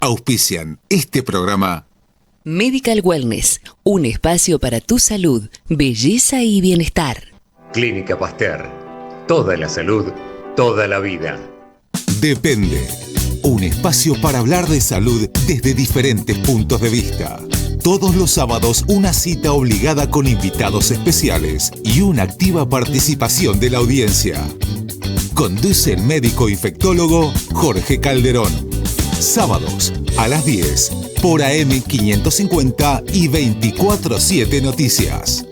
Auspician este programa. Medical Wellness, un espacio para tu salud, belleza y bienestar. Clínica Pasteur, toda la salud, toda la vida. Depende, un espacio para hablar de salud desde diferentes puntos de vista. Todos los sábados una cita obligada con invitados especiales y una activa participación de la audiencia. Conduce el médico infectólogo Jorge Calderón. Sábados a las 10 por AM 550 y 24/7 Noticias.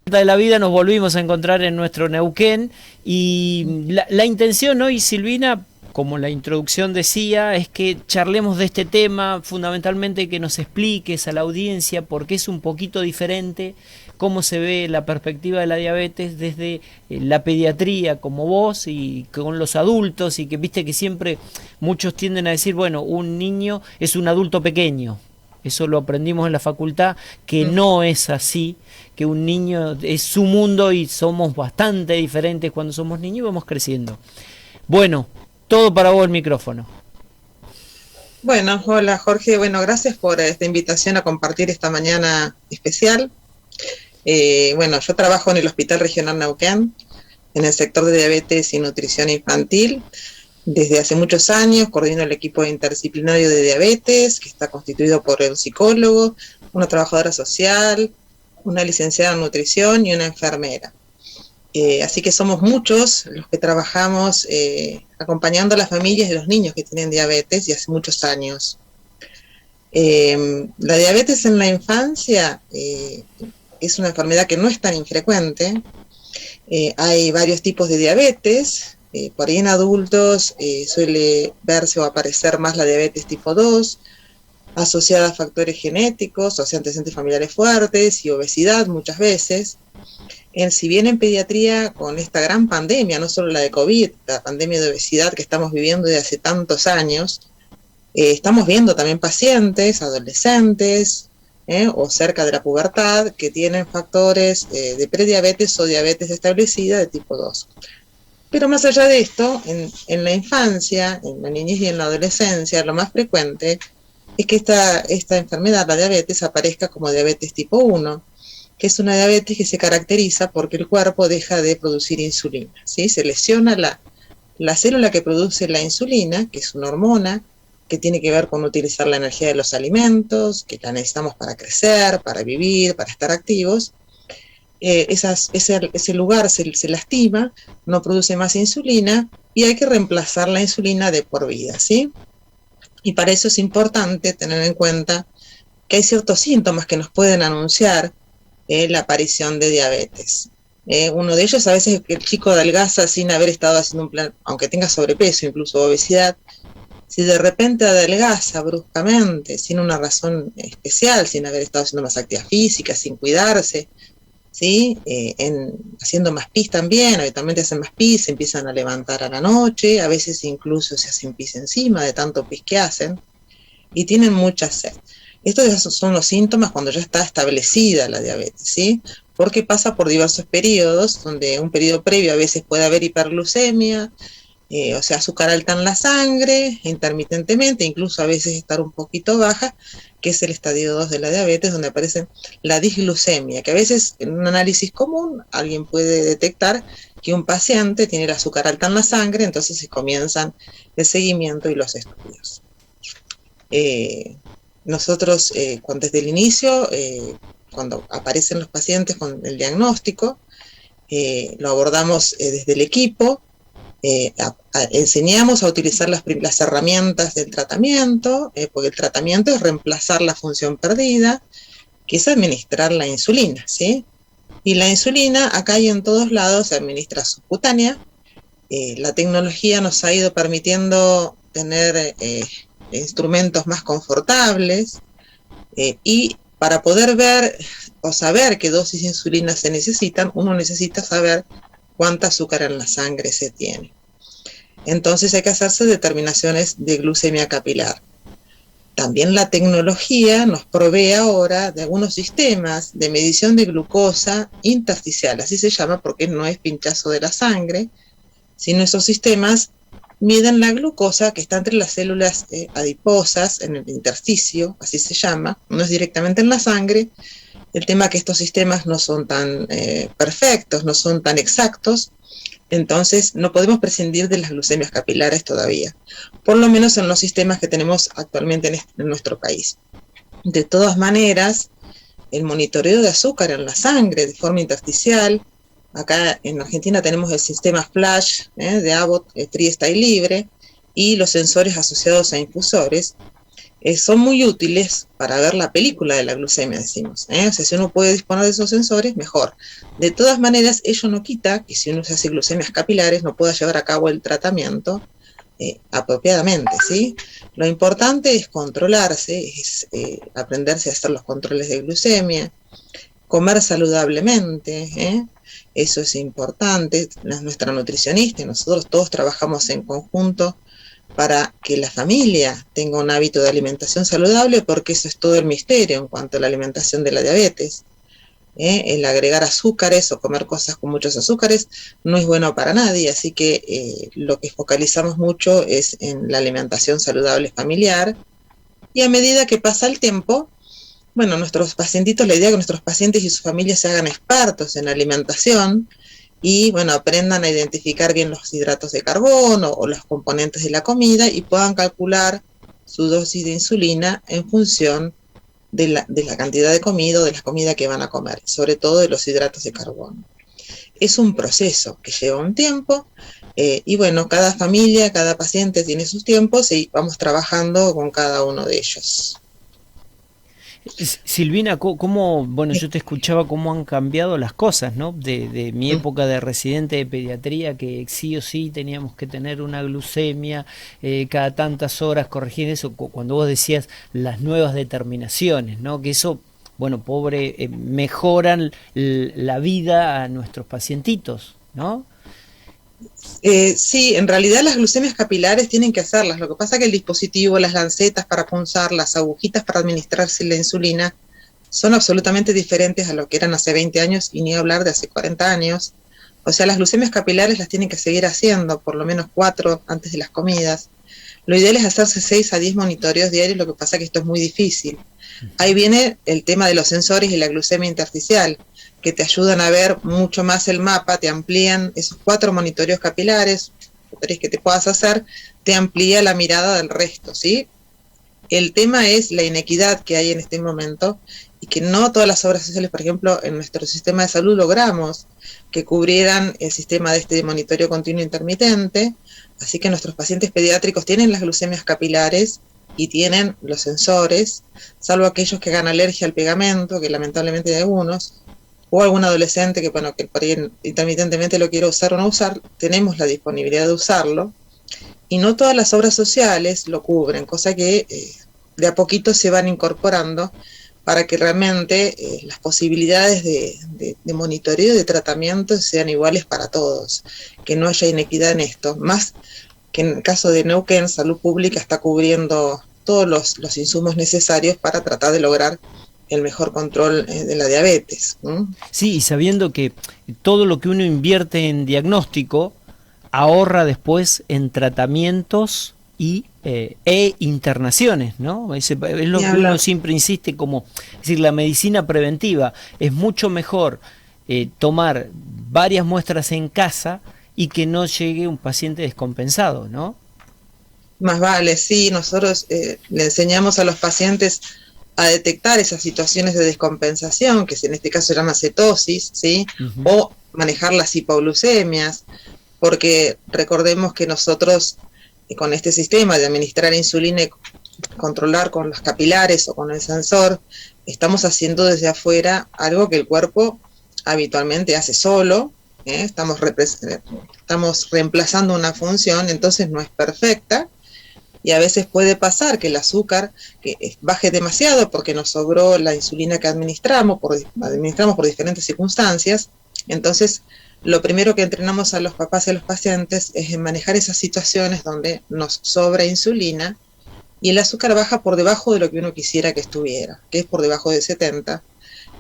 De la vida nos volvimos a encontrar en nuestro Neuquén y la intención hoy, Silvina, como la introducción decía, es que charlemos de este tema, fundamentalmente que nos expliques a la audiencia por qué es un poquito diferente, cómo se ve la perspectiva de la diabetes desde la pediatría como vos y con los adultos, y que viste que siempre muchos tienden a decir, bueno, un niño es un adulto pequeño. Eso lo aprendimos en la facultad, que no es así, que un niño es su mundo y somos bastante diferentes cuando somos niños y vamos creciendo. Bueno, todo para vos el micrófono. Bueno, hola Jorge, bueno, gracias por esta invitación a compartir esta mañana especial. Bueno, yo trabajo en el Hospital Regional Neuquén, en el sector de diabetes y nutrición infantil. Desde hace muchos años coordino el equipo interdisciplinario de diabetes, que está constituido por un psicólogo, una trabajadora social, una licenciada en nutrición y una enfermera. Así que somos muchos los que trabajamos acompañando a las familias y los niños que tienen diabetes y hace muchos años. La diabetes en la infancia es una enfermedad que no es tan infrecuente. Hay varios tipos de diabetes. Por ahí en adultos suele verse o aparecer más la diabetes tipo 2, asociada a factores genéticos, o sea, antecedentes familiares fuertes y obesidad muchas veces. Si bien en pediatría, con esta gran pandemia, no solo la de COVID, la pandemia de obesidad que estamos viviendo desde hace tantos años, estamos viendo también pacientes, adolescentes, o cerca de la pubertad, que tienen factores de prediabetes o diabetes establecida de tipo 2. Pero más allá de esto, en la infancia, en la niñez y en la adolescencia, lo más frecuente es que esta enfermedad, la diabetes, aparezca como diabetes tipo 1, que es una diabetes que se caracteriza porque el cuerpo deja de producir insulina, ¿sí? Se lesiona la célula que produce la insulina, que es una hormona que tiene que ver con utilizar la energía de los alimentos, que la necesitamos para crecer, para vivir, para estar activos. Ese lugar se lastima, no produce más insulina y hay que reemplazar la insulina de por vida, ¿sí? Y para eso es importante tener en cuenta que hay ciertos síntomas que nos pueden anunciar la aparición de diabetes. Uno de ellos a veces es que el chico adelgaza sin haber estado haciendo un plan, aunque tenga sobrepeso, incluso obesidad. Si de repente adelgaza bruscamente, sin una razón especial, sin haber estado haciendo más actividad física, sin cuidarse, ¿sí? Haciendo más pis también, habitualmente hacen más pis, se empiezan a levantar a la noche, a veces incluso se hacen pis encima de tanto pis que hacen, y tienen mucha sed. Estos son los síntomas cuando ya está establecida la diabetes, ¿sí? Porque pasa por diversos periodos, donde un periodo previo a veces puede haber hiperglucemia, o sea, azúcar alta en la sangre, intermitentemente, incluso a veces estar un poquito baja, que es el estadio 2 de la diabetes, donde aparece la disglucemia, que a veces en un análisis común alguien puede detectar que un paciente tiene el azúcar alta en la sangre, entonces se comienzan el seguimiento y los estudios. Nosotros, desde el inicio, cuando aparecen los pacientes con el diagnóstico, lo abordamos desde el equipo, enseñamos a utilizar las herramientas del tratamiento, porque el tratamiento es reemplazar la función perdida, que es administrar la insulina, ¿sí? Y la insulina, acá y en todos lados, se administra subcutánea. La tecnología nos ha ido permitiendo tener instrumentos más confortables, y para poder ver o saber qué dosis de insulina se necesitan, uno necesita saber cuánta azúcar en la sangre se tiene. Entonces hay que hacerse determinaciones de glucemia capilar. También la tecnología nos provee ahora de algunos sistemas de medición de glucosa intersticial, así se llama porque no es pinchazo de la sangre, sino esos sistemas miden la glucosa que está entre las células adiposas, en el intersticio, así se llama, no es directamente en la sangre. El tema es que estos sistemas no son tan perfectos, no son tan exactos, entonces no podemos prescindir de las glucemias capilares todavía, por lo menos en los sistemas que tenemos actualmente en nuestro país. De todas maneras, el monitoreo de azúcar en la sangre de forma intersticial, acá en Argentina tenemos el sistema Flash de Abbott, Triesta y Libre, y los sensores asociados a infusores, son muy útiles para ver la película de la glucemia, decimos. O sea, si uno puede disponer de esos sensores, mejor. De todas maneras, ello no quita que si uno se hace glucemias capilares no pueda llevar a cabo el tratamiento apropiadamente, ¿sí? Lo importante es controlarse, es aprenderse a hacer los controles de glucemia, comer saludablemente, eso es importante. Nuestra nutricionista y nosotros todos trabajamos en conjunto para que la familia tenga un hábito de alimentación saludable, porque eso es todo el misterio en cuanto a la alimentación de la diabetes. El agregar azúcares o comer cosas con muchos azúcares no es bueno para nadie, así que lo que focalizamos mucho es en la alimentación saludable familiar, y a medida que pasa el tiempo, bueno, nuestros pacientitos, la idea es que nuestros pacientes y sus familias se hagan expertos en alimentación, y bueno, aprendan a identificar bien los hidratos de carbono o los componentes de la comida y puedan calcular su dosis de insulina en función de la cantidad de comida o de la comida que van a comer, sobre todo de los hidratos de carbono. Es un proceso que lleva un tiempo, y bueno, cada familia, cada paciente tiene sus tiempos y vamos trabajando con cada uno de ellos. Silvina, ¿cómo, bueno, yo te escuchaba cómo han cambiado las cosas, ¿no? De mi época de residente de pediatría, que sí o sí teníamos que tener una glucemia cada tantas horas, corregir eso, cuando vos decías las nuevas determinaciones, ¿no? Que eso, bueno, mejoran la vida a nuestros pacientitos, ¿no? Sí, en realidad las glucemias capilares tienen que hacerlas. Lo que pasa es que el dispositivo, las lancetas para punzar, las agujitas para administrarse la insulina, son absolutamente diferentes a lo que eran hace 20 años y ni hablar de hace 40 años. O sea, las glucemias capilares las tienen que seguir haciendo, por lo menos 4 antes de las comidas. Lo ideal es hacerse 6 a 10 monitoreos diarios, lo que pasa es que esto es muy difícil. Ahí viene el tema de los sensores y la glucemia intersticial, que te ayudan a ver mucho más el mapa, te amplían esos 4 monitoreos capilares que te puedas hacer, te amplía la mirada del resto, ¿sí? El tema es la inequidad que hay en este momento y que no todas las obras sociales, por ejemplo, en nuestro sistema de salud logramos que cubrieran el sistema de este monitoreo continuo intermitente, así que nuestros pacientes pediátricos tienen las glucemias capilares y tienen los sensores, salvo aquellos que hagan alergia al pegamento, que lamentablemente hay algunos, o algún adolescente que, bueno, que por ahí intermitentemente lo quiere usar o no usar, tenemos la disponibilidad de usarlo, y no todas las obras sociales lo cubren, cosa que de a poquito se van incorporando para que realmente las posibilidades de monitoreo y de tratamiento sean iguales para todos, que no haya inequidad en esto, más que en el caso de Neuquén, Salud Pública está cubriendo todos los insumos necesarios para tratar de lograr el mejor control de la diabetes. Sí, y sabiendo que todo lo que uno invierte en diagnóstico ahorra después en tratamientos e internaciones, ¿no? Es lo que uno siempre insiste, como, es decir, la medicina preventiva es mucho mejor tomar varias muestras en casa y que no llegue un paciente descompensado, ¿no? Más vale, sí, nosotros le enseñamos a los pacientes a detectar esas situaciones de descompensación, que en este caso se llama cetosis, ¿sí? O manejar las hipoglucemias, porque recordemos que nosotros con este sistema de administrar insulina y controlar con las capilares o con el sensor, estamos haciendo desde afuera algo que el cuerpo habitualmente hace solo, estamos reemplazando una función, entonces no es perfecta, y a veces puede pasar que el azúcar que baje demasiado porque nos sobró la insulina que administramos por diferentes circunstancias. Entonces, lo primero que entrenamos a los papás y a los pacientes es en manejar esas situaciones donde nos sobra insulina y el azúcar baja por debajo de lo que uno quisiera que estuviera, que es por debajo de 70.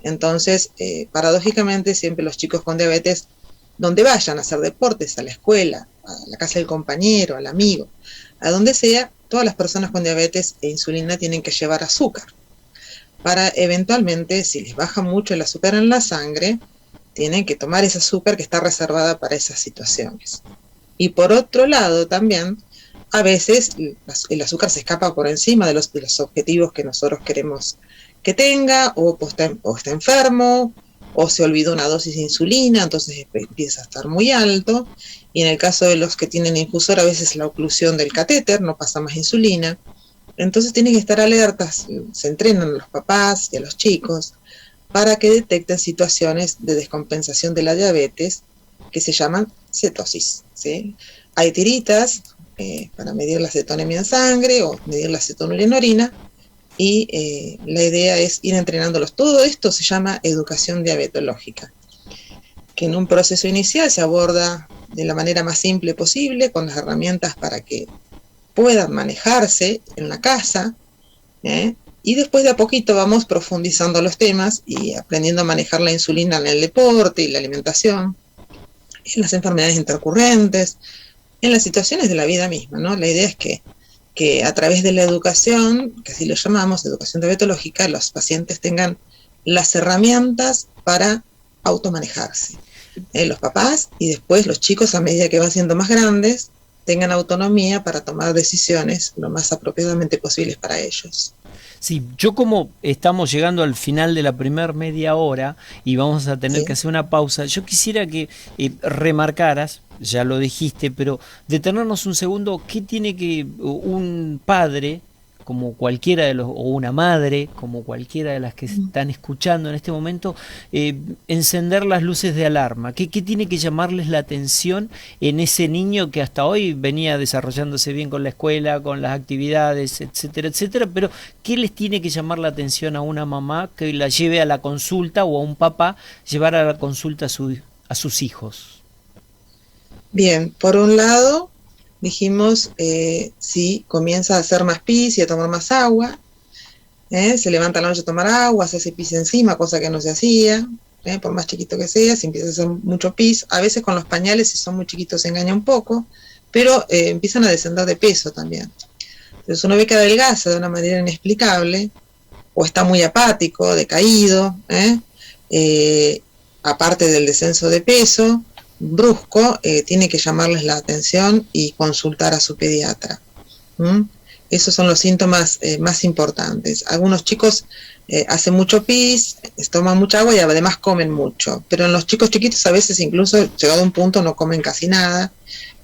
Entonces, paradójicamente, siempre los chicos con diabetes, donde vayan a hacer deportes, a la escuela, a la casa del compañero, al amigo, a donde sea, todas las personas con diabetes e insulina tienen que llevar azúcar para eventualmente, si les baja mucho el azúcar en la sangre, tienen que tomar ese azúcar que está reservada para esas situaciones. Y por otro lado también, a veces el azúcar se escapa por encima de los objetivos que nosotros queremos que tenga, o está enfermo, o se olvidó una dosis de insulina, entonces empieza a estar muy alto. Y en el caso de los que tienen infusor, a veces la oclusión del catéter, no pasa más insulina. Entonces tienen que estar alertas, se entrenan a los papás y a los chicos para que detecten situaciones de descompensación de la diabetes que se llaman cetosis, ¿sí? Hay tiritas para medir la cetonemia en sangre o medir la cetonúria en orina, y la idea es ir entrenándolos. Todo esto se llama educación diabetológica, que en un proceso inicial se aborda de la manera más simple posible, con las herramientas para que puedan manejarse en la casa, y después de a poquito vamos profundizando los temas y aprendiendo a manejar la insulina en el deporte y la alimentación, en las enfermedades intercurrentes, en las situaciones de la vida misma, ¿no? La idea es que a través de la educación, que así lo llamamos, educación diabetológica, los pacientes tengan las herramientas para automanejarse. Los papás y después los chicos, a medida que van siendo más grandes, tengan autonomía para tomar decisiones lo más apropiadamente posibles para ellos. Sí, yo como estamos llegando al final de la primera media hora y vamos a tener que hacer una pausa, yo quisiera que remarcaras, ya lo dijiste, pero detenernos un segundo, ¿qué tiene que un padre, como cualquiera de los, o una madre, como cualquiera de las que están escuchando en este momento, encender las luces de alarma? ¿Qué tiene que llamarles la atención en ese niño que hasta hoy venía desarrollándose bien con la escuela, con las actividades, etcétera, etcétera? Pero ¿qué les tiene que llamar la atención a una mamá que la lleve a la consulta, o a un papá llevar a la consulta a sus hijos? Bien, por un lado, dijimos, si comienza a hacer más pis y a tomar más agua, se levanta a la noche a tomar agua, se hace pis encima, cosa que no se hacía, por más chiquito que sea, si empieza a hacer mucho pis, a veces con los pañales, si son muy chiquitos, se engaña un poco, pero empiezan a descender de peso también. Entonces uno ve que adelgaza de una manera inexplicable, o está muy apático, decaído, aparte del descenso de peso brusco, tiene que llamarles la atención y consultar a su pediatra. Esos son los síntomas más importantes. Algunos chicos hacen mucho pis, toman mucha agua y además comen mucho, pero en los chicos chiquitos a veces incluso llegado a un punto no comen casi nada,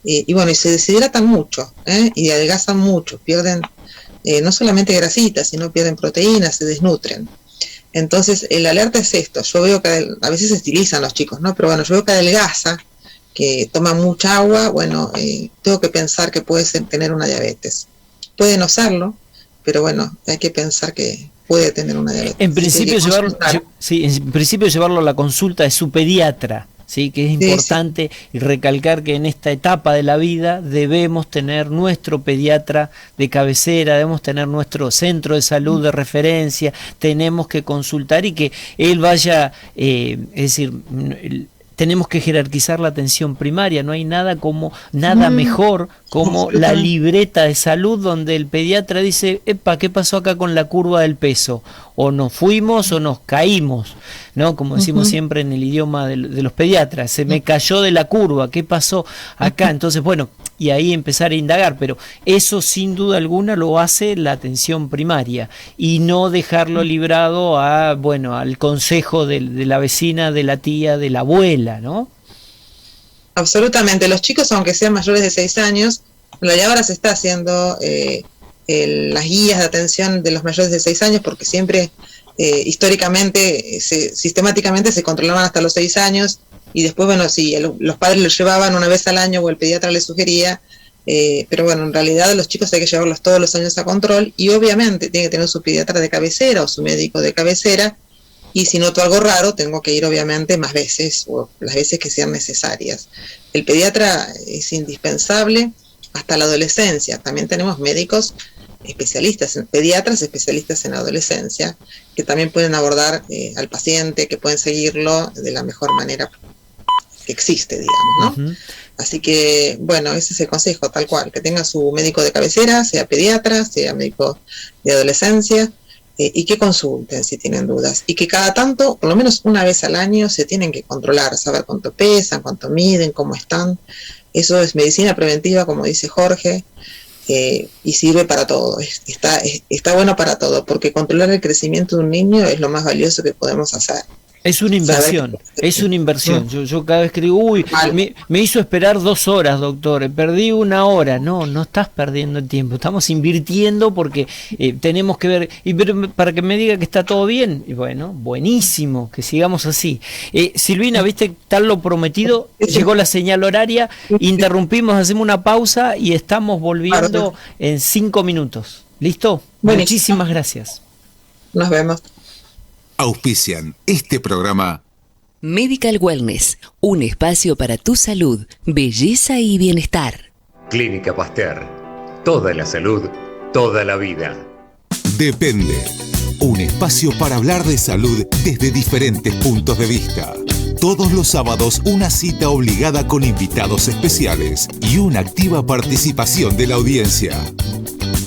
y bueno, y se deshidratan mucho, y adelgazan mucho, pierden no solamente grasitas, sino pierden proteínas, se desnutren. Entonces, la alerta es esto. Yo veo que a veces se estilizan los chicos, ¿no? Pero bueno, yo veo que adelgaza, que toma mucha agua, bueno, tengo que pensar que puede tener una diabetes. Puede no serlo, pero bueno, hay que pensar que puede tener una diabetes. En principio, llevarlo a la consulta de su pediatra, ¿sí? Que es importante y recalcar que en esta etapa de la vida debemos tener nuestro pediatra de cabecera, debemos tener nuestro centro de salud de referencia, tenemos que consultar y que él vaya, es decir, tenemos que jerarquizar la atención primaria. No hay nada mejor como la libreta de salud donde el pediatra dice, epa, ¿qué pasó acá con la curva del peso? O nos fuimos o nos caímos, ¿no? Como decimos siempre en el idioma de los pediatras, se me cayó de la curva, ¿qué pasó acá? Entonces, bueno, y ahí empezar a indagar, pero eso sin duda alguna lo hace la atención primaria, y no dejarlo librado a, bueno, al consejo de la vecina, de la tía, de la abuela, ¿no? Absolutamente. Los chicos, aunque sean mayores de 6 años, ahora se está haciendo las guías de atención de los mayores de 6 años, porque siempre, históricamente, sistemáticamente se controlaban hasta los 6 años, y después, bueno, sí, los padres los llevaban una vez al año o el pediatra les sugería, pero bueno, en realidad los chicos hay que llevarlos todos los años a control, y obviamente tiene que tener su pediatra de cabecera o su médico de cabecera, y si noto algo raro tengo que ir obviamente más veces o las veces que sean necesarias. El pediatra es indispensable hasta la adolescencia. También tenemos médicos especialistas, pediatras especialistas en adolescencia, que también pueden abordar al paciente, que pueden seguirlo de la mejor manera que existe, digamos, ¿no? Así que, bueno, ese es el consejo, tal cual, que tenga su médico de cabecera, sea pediatra, sea médico de adolescencia, y que consulten si tienen dudas. Y que cada tanto, por lo menos una vez al año, se tienen que controlar, saber cuánto pesan, cuánto miden, cómo están. Eso es medicina preventiva, como dice Jorge, y sirve para todo. Está bueno para todo, porque controlar el crecimiento de un niño es lo más valioso que podemos hacer. Es una inversión, es una inversión. Yo cada vez que digo, me hizo esperar 2 horas, doctor, perdí 1 hora. No estás perdiendo el tiempo, estamos invirtiendo porque tenemos que ver, y para que me diga que está todo bien, y bueno, buenísimo, que sigamos así. Silvina, viste, tal lo prometido, llegó la señal horaria, interrumpimos, hacemos una pausa y estamos volviendo en 5 minutos. ¿Listo? Buenísimo. Muchísimas gracias. Nos vemos. Auspician este programa Medical Wellness, un espacio para tu salud, belleza y bienestar. Clínica Pasteur. Toda la salud, toda la vida. Depende. Un espacio para hablar de salud desde diferentes puntos de vista. Todos los sábados una cita obligada con invitados especiales y una activa participación de la audiencia.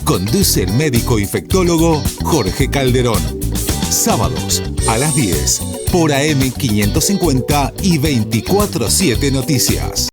Conduce el médico infectólogo Jorge Calderón. Sábados a las 10 por AM 550 y 24/7 Noticias.